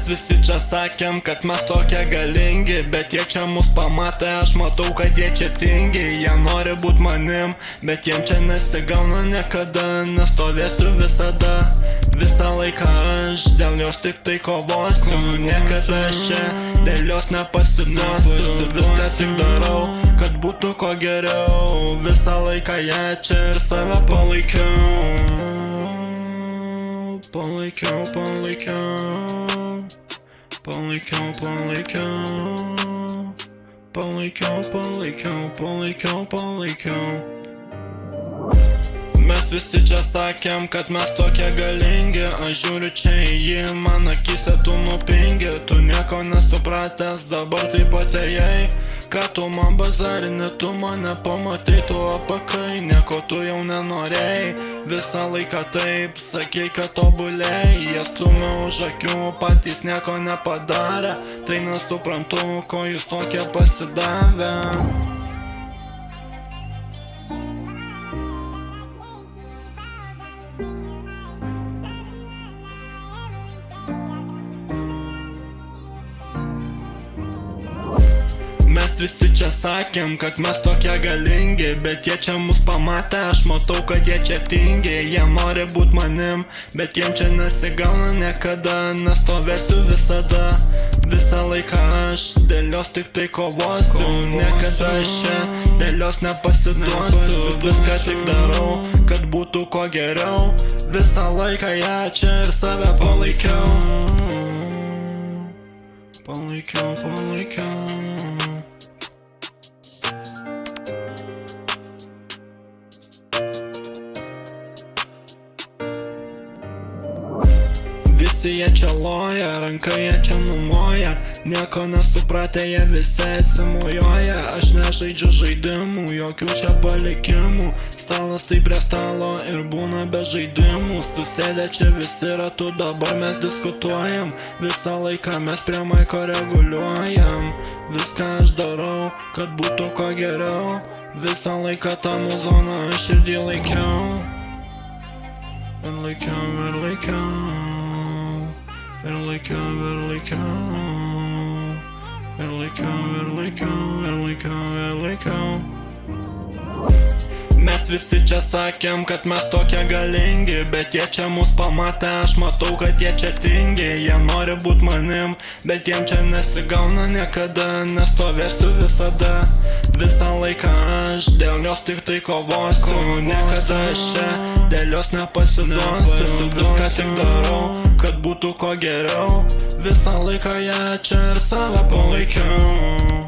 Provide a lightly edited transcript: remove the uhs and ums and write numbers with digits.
Mes visi čia sakėm, kad mes tokie galingi, bet jie čia mus pamatė, aš matau, kad jie čia tingi. Jie nori būt manim, bet jiem čia nesigauna niekada. Nestovėsiu visada, visą laiką aš dėl jos tik tai kovosiu. Niekada aš čia dėl jos nepasiduosiu. Viską tik darau, kad būtų kuo geriau. Visą laiką ją čia ir save palaikiau. Palaikiau, palaikiau. Palaikiau, palaikiau. Palaikiau, palaikiau, palaikiau, palaikiau. Mes visi čia sakėm, kad mes tokie galingi. Aš žiūriu čia į jį, man akise tu nupingi. Tu nieko nesupratęs, dabar taip atėjai. Ką tu man bazarini, tu mane pamatai, tu apakai. Nieko tu jau nenorėjai, visą laiką taip sakei, kad tobulėjai. Jie stumia už akių, patys nieko nepadarė. Tai nesuprantu, ko jūs tokie pasidavę. Mes visi čia sakėm, kad mes tokie galingi, bet jie čia mus pamatė, aš matau, kad jie čia tingi. Jie nori būt manim, bet jiem čia nesigauna niekada. Nestovėsiu visada, visą laiką aš dėl jos tik tai kovosiu. Niekada aš čia dėl jos nepasiduosiu. Viską tik darau, kad būtų kuo geriau. Visą laiką ją čia ir save palaikiau. Palaikiau, palaikiau. Visi jie čia loja, ranka jie čia numoja. Nieko nesupratę jie visi atsimuojoja. Aš nežaidžiu žaidimų, jokių čia palikimų. Stalas tai prie stalo ir būna be žaidimų. Susėdę čia visi ratu, dabar mes diskutuojam. Visą laiką mes prie maiko reguliuojam. Viską aš darau, kad būtų kuo geriau. Visą laiką tą muzoną aš širdį laikiau. Ir laikiau, ir laikiau. Ir laikiau, ir laikiau. Ir laikiau, ir laikiau, ir laikiau, ir laikiau. Mes visi čia sakėm, kad mes tokie galingi, bet jie čia mus pamatė, aš matau, kad jie čia tingi. Jie nori būt manim, bet jiem čia nesigauna niekada. Nestovėsiu visada, visą laiką aš dėl jos tik tai kovosiu. Niekada aš čia dėl jos nepasiduosiu. Viską tik darau, kad būtų kuo geriau. Visą laiką ją čia ir save palaikiau.